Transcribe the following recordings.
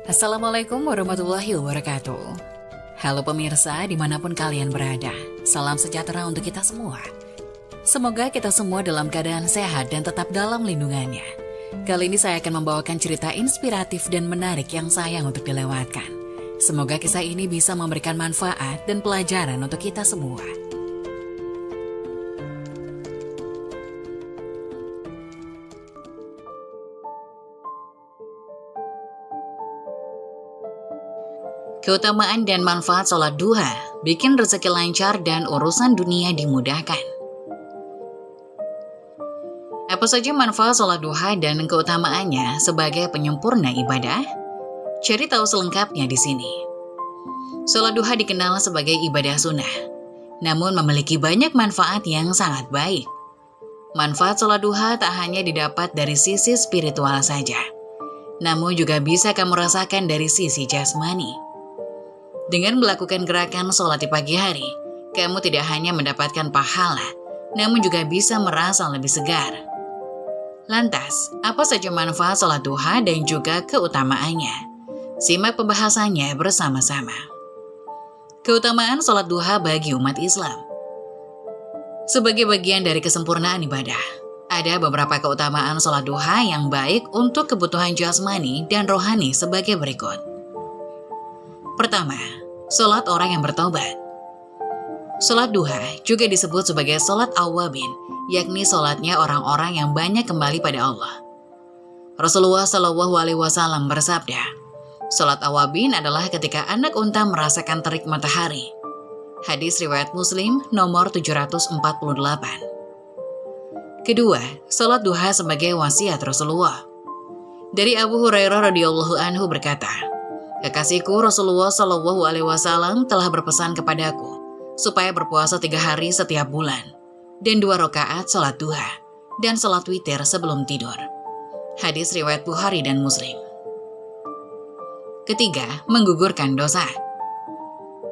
Assalamualaikum warahmatullahi wabarakatuh. Halo pemirsa dimanapun kalian berada, salam sejahtera untuk kita semua. Semoga kita semua dalam keadaan sehat dan tetap dalam lindungannya. Kali ini saya akan membawakan cerita inspiratif dan menarik yang sayang untuk dilewatkan. Semoga kisah ini bisa memberikan manfaat dan pelajaran untuk kita semua. Keutamaan dan manfaat sholat duha bikin rezeki lancar dan urusan dunia dimudahkan. Apa saja manfaat sholat duha dan keutamaannya sebagai penyempurna ibadah? Cari tahu selengkapnya di sini. Sholat duha dikenal sebagai ibadah sunnah, namun memiliki banyak manfaat yang sangat baik. Manfaat sholat duha tak hanya didapat dari sisi spiritual saja, namun juga bisa kamu rasakan dari sisi jasmani. Dengan melakukan gerakan sholat di pagi hari, kamu tidak hanya mendapatkan pahala, namun juga bisa merasa lebih segar. Lantas, apa saja manfaat sholat duha dan juga keutamaannya? Simak pembahasannya bersama-sama. Keutamaan sholat duha bagi umat Islam. Sebagai bagian dari kesempurnaan ibadah, ada beberapa keutamaan sholat duha yang baik untuk kebutuhan jasmani dan rohani sebagai berikut. Pertama, sholat orang yang bertobat. Sholat duha juga disebut sebagai sholat awwabin, yakni sholatnya orang-orang yang banyak kembali pada Allah. Rasulullah Shallallahu Alaihi Wasallam bersabda, sholat awwabin adalah ketika anak unta merasakan terik matahari. Hadis riwayat Muslim nomor 748. Kedua, sholat duha sebagai wasiat Rasulullah. Dari Abu Hurairah radhiyallahu anhu berkata, kekasihku Rasulullah Shallallahu Alaihi Wasallam telah berpesan kepadaku supaya berpuasa 3 hari setiap bulan dan 2 rakaat sholat duha dan sholat witir sebelum tidur. Hadis riwayat Bukhari dan Muslim. Ketiga, menggugurkan dosa.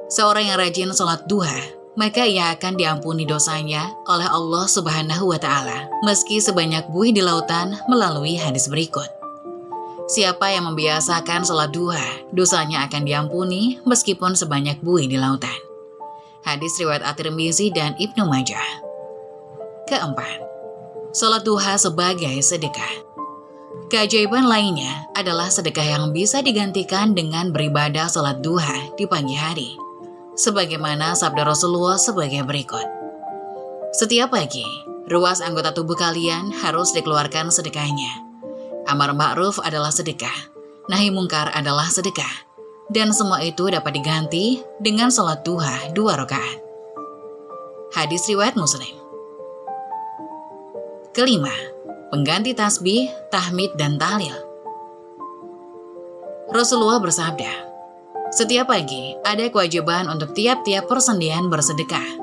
Seorang yang rajin sholat duha, maka ia akan diampuni dosanya oleh Allah Subhanahu wa Ta'ala, meski sebanyak buih di lautan, melalui hadis berikut. Siapa yang membiasakan sholat duha, dosanya akan diampuni meskipun sebanyak buih di lautan. Hadis riwayat At-Tirmizi dan Ibnu Majah. Keempat, sholat duha sebagai sedekah. Keajaiban lainnya adalah sedekah yang bisa digantikan dengan beribadah sholat duha di pagi hari. Sebagaimana sabda Rasulullah sebagai berikut. Setiap pagi, ruas anggota tubuh kalian harus dikeluarkan sedekahnya. Amar ma'ruf adalah sedekah, nahi mungkar adalah sedekah, dan semua itu dapat diganti dengan sholat duha 2 rakaat. Hadis riwayat Muslim. Kelima, pengganti tasbih, tahmid, dan tahlil. Rasulullah bersabda, setiap pagi ada kewajiban untuk tiap-tiap persendian bersedekah.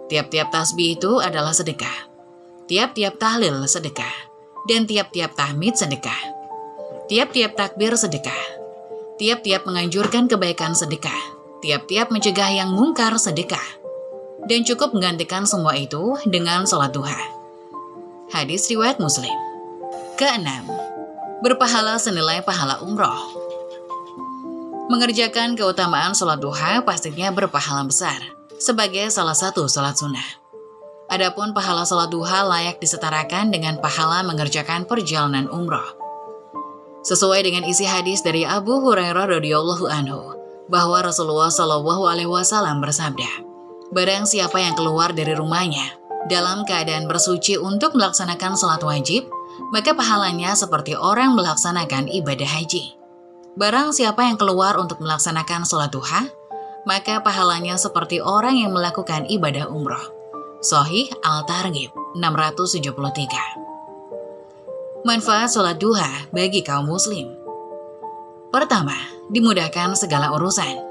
Tiap-tiap tasbih itu adalah sedekah, tiap-tiap tahlil sedekah, dan tiap-tiap tahmid sedekah, tiap-tiap takbir sedekah, tiap-tiap menganjurkan kebaikan sedekah, tiap-tiap mencegah yang mungkar sedekah, dan cukup menggantikan semua itu dengan sholat duha. Hadis riwayat Muslim. Keenam, berpahala senilai pahala umroh. Mengerjakan keutamaan sholat duha pastinya berpahala besar, sebagai salah satu sholat sunnah. Adapun pahala sholat duha layak disetarakan dengan pahala mengerjakan perjalanan umroh. Sesuai dengan isi hadis dari Abu Hurairah radhiyallahu anhu, bahwa Rasulullah Shallallahu Alaihi Wasallam bersabda, barang siapa yang keluar dari rumahnya dalam keadaan bersuci untuk melaksanakan sholat wajib, maka pahalanya seperti orang melaksanakan ibadah haji. Barang siapa yang keluar untuk melaksanakan sholat duha, maka pahalanya seperti orang yang melakukan ibadah umroh. Shahih Al-Targhib 673. Manfaat sholat duha bagi kaum muslim. Pertama, dimudahkan segala urusan.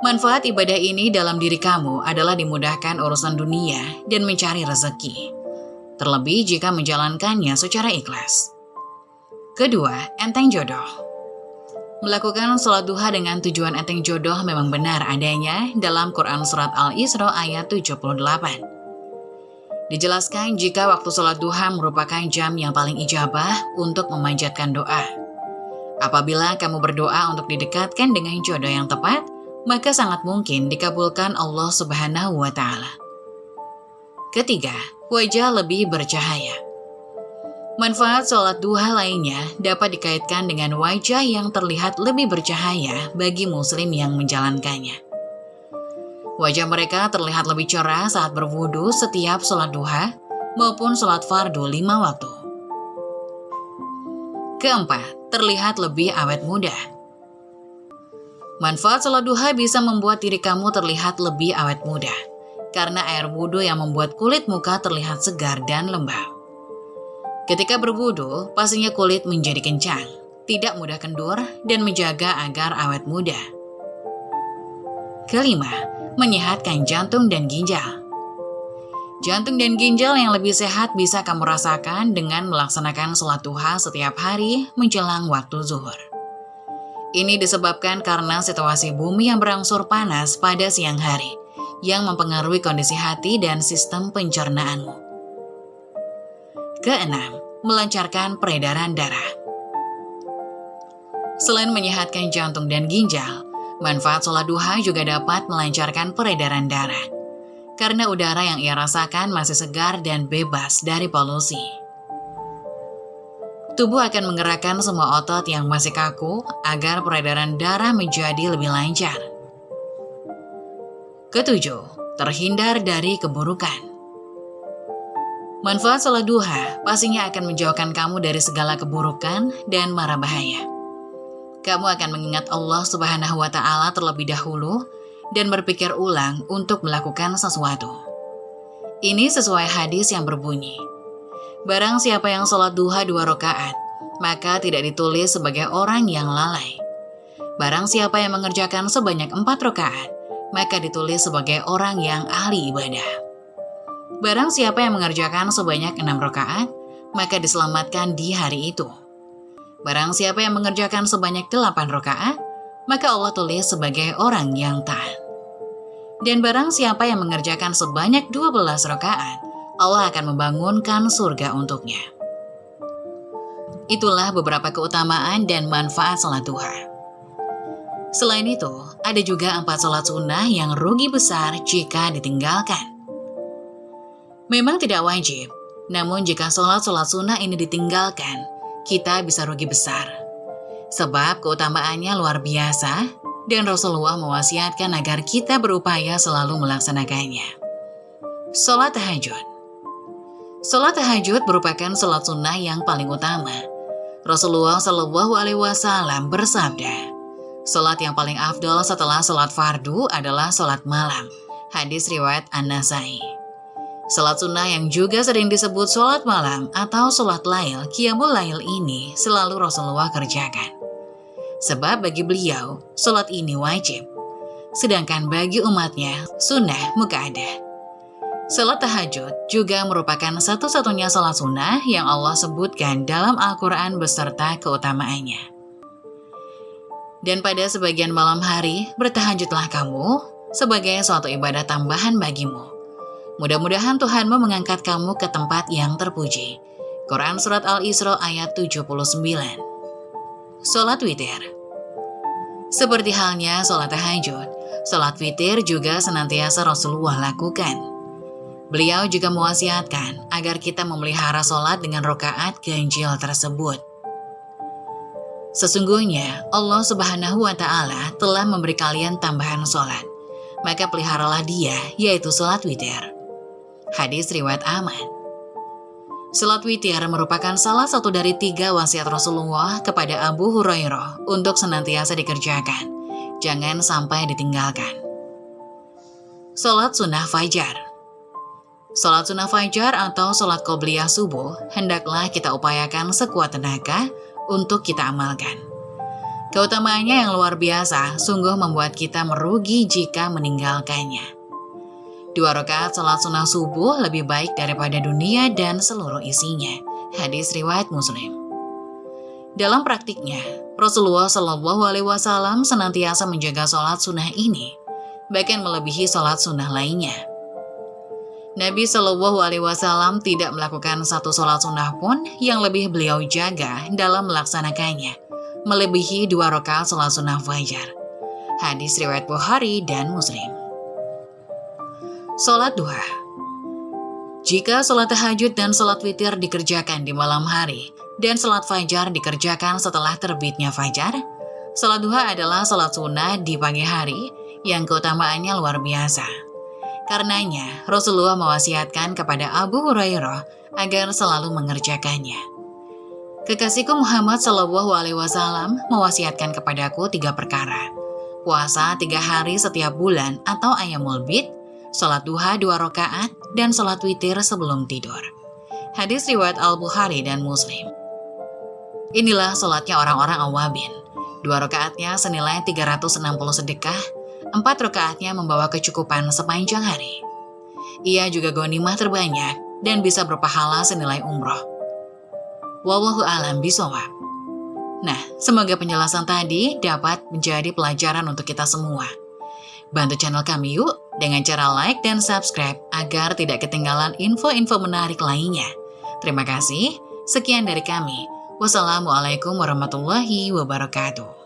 Manfaat ibadah ini dalam diri kamu adalah dimudahkan urusan dunia dan mencari rezeki, terlebih jika menjalankannya secara ikhlas. Kedua, enteng jodoh. Melakukan sholat duha dengan tujuan enteng jodoh memang benar adanya dalam Quran Surat Al-Isra ayat 78. Dijelaskan jika waktu sholat duha merupakan jam yang paling ijabah untuk memanjatkan doa. Apabila kamu berdoa untuk didekatkan dengan jodoh yang tepat, maka sangat mungkin dikabulkan Allah Subhanahu wa Ta'ala. Ketiga, wajah lebih bercahaya. Manfaat sholat duha lainnya dapat dikaitkan dengan wajah yang terlihat lebih bercahaya bagi muslim yang menjalankannya. Wajah mereka terlihat lebih cerah saat berwudu setiap sholat duha maupun sholat fardu 5 waktu. Keempat, terlihat lebih awet muda. Manfaat sholat duha bisa membuat diri kamu terlihat lebih awet muda, karena air wudhu yang membuat kulit muka terlihat segar dan lembab. Ketika berwudu, pastinya kulit menjadi kencang, tidak mudah kendur, dan menjaga agar awet muda. Kelima, menyehatkan jantung dan ginjal. Jantung dan ginjal yang lebih sehat bisa kamu rasakan dengan melaksanakan sholat duha setiap hari menjelang waktu zuhur. Ini disebabkan karena situasi bumi yang berangsur panas pada siang hari, yang mempengaruhi kondisi hati dan sistem pencernaanmu. Keenam, melancarkan peredaran darah. Selain menyehatkan jantung dan ginjal, manfaat sholat duha juga dapat melancarkan peredaran darah, karena udara yang ia rasakan masih segar dan bebas dari polusi. Tubuh akan menggerakkan semua otot yang masih kaku agar peredaran darah menjadi lebih lancar. Ketujuh, terhindar dari keburukan. Manfaat sholat duha pastinya akan menjauhkan kamu dari segala keburukan dan mara bahaya. Kamu akan mengingat Allah Subhanahu wa Ta'ala terlebih dahulu dan berpikir ulang untuk melakukan sesuatu. Ini sesuai hadis yang berbunyi, barang siapa yang sholat duha 2 rakaat, maka tidak ditulis sebagai orang yang lalai. Barang siapa yang mengerjakan sebanyak 4 rakaat, maka ditulis sebagai orang yang ahli ibadah. Barang siapa yang mengerjakan sebanyak 6 rakaat, maka diselamatkan di hari itu. Barang siapa yang mengerjakan sebanyak 8 rakaat, maka Allah tulis sebagai orang yang taat. Dan barang siapa yang mengerjakan sebanyak 12 rakaat, Allah akan membangunkan surga untuknya. Itulah beberapa keutamaan dan manfaat sholat duha. Selain itu, ada juga 4 sholat sunnah yang rugi besar jika ditinggalkan. Memang tidak wajib, namun jika sholat sunnah ini ditinggalkan, kita bisa rugi besar. Sebab keutamaannya luar biasa, dan Rasulullah mewasiatkan agar kita berupaya selalu melaksanakannya. Sholat tahajud. Sholat tahajud merupakan sholat sunnah yang paling utama. Rasulullah Shallallahu Alaihi Wasallam bersabda, sholat yang paling afdol setelah sholat fardu adalah sholat malam. Hadis riwayat An-Nasai. Sholat sunnah yang juga sering disebut sholat malam atau sholat lail, qiyamul lail ini selalu Rasulullah kerjakan. Sebab bagi beliau, sholat ini wajib. Sedangkan bagi umatnya, sunnah muqaddah. Sholat tahajud juga merupakan satu-satunya sholat sunnah yang Allah sebutkan dalam Al-Quran beserta keutamaannya. Dan pada sebagian malam hari, bertahajudlah kamu sebagai suatu ibadah tambahan bagimu. Mudah-mudahan Tuhanmu mengangkat kamu ke tempat yang terpuji. Quran Surat Al-Isra ayat 79. Sholat witir. Seperti halnya sholat tahajud, sholat witir juga senantiasa Rasulullah lakukan. Beliau juga mewasiatkan agar kita memelihara sholat dengan rakaat ganjil tersebut. Sesungguhnya Allah Subhanahu wa Ta'ala telah memberi kalian tambahan sholat, maka peliharalah dia, yaitu sholat witir. Hadis riwayat Ahmad. Sholat witir merupakan salah satu dari 3 wasiat Rasulullah kepada Abu Hurairah untuk senantiasa dikerjakan, jangan sampai ditinggalkan. Sholat sunnah fajar. Sholat sunnah fajar atau sholat qobliyah subuh hendaklah kita upayakan sekuat tenaga untuk kita amalkan. Keutamaannya yang luar biasa sungguh membuat kita merugi jika meninggalkannya. 2 rakaat sholat sunnah subuh lebih baik daripada dunia dan seluruh isinya. Hadis riwayat Muslim. Dalam praktiknya, Rasulullah Shallallahu Alaihi Wasallam senantiasa menjaga sholat sunnah ini, bahkan melebihi sholat sunnah lainnya. Nabi Shallallahu Alaihi Wasallam tidak melakukan satu sholat sunnah pun yang lebih beliau jaga dalam melaksanakannya, melebihi 2 rakaat salat sunnah fajar. Hadis riwayat Bukhari dan Muslim. Salat duha. Jika salat tahajud dan salat witir dikerjakan di malam hari dan salat fajar dikerjakan setelah terbitnya fajar, salat duha adalah salat sunnah di pagi hari yang keutamaannya luar biasa. Karenanya, Rasulullah mewasiatkan kepada Abu Hurairah agar selalu mengerjakannya. Kekasihku Muhammad SAW mewasiatkan kepadaku 3 perkara. Puasa 3 hari setiap bulan atau ayyamul bid, salat duha 2 rakaat, dan salat witir sebelum tidur. Hadis riwayat Al-Bukhari dan Muslim. Inilah salatnya orang-orang awabin. 2 rakaatnya senilai 360 sedekah, 4 rakaatnya membawa kecukupan sepanjang hari. Ia juga ghanimah terbanyak dan bisa berpahala senilai umroh. Wallahu a'lam bishawab. Nah, semoga penjelasan tadi dapat menjadi pelajaran untuk kita semua. Bantu channel kami yuk dengan cara like dan subscribe agar tidak ketinggalan info-info menarik lainnya. Terima kasih. Sekian dari kami. Wassalamualaikum warahmatullahi wabarakatuh.